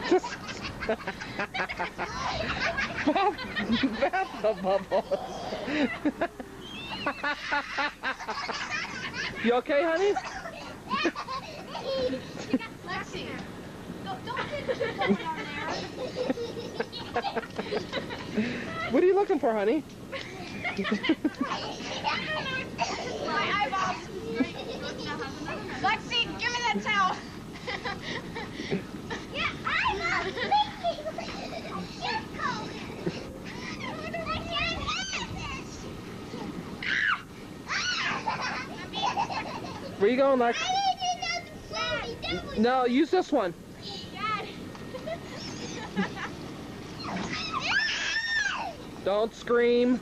Just bath the bubbles. You okay, honey? Lexi, don't get too close down there. What are you looking for, honey? My eyeballs. Lexi, give me that towel. Yeah, eyeballs. Where you going, Lex? No, use this one. Don't scream.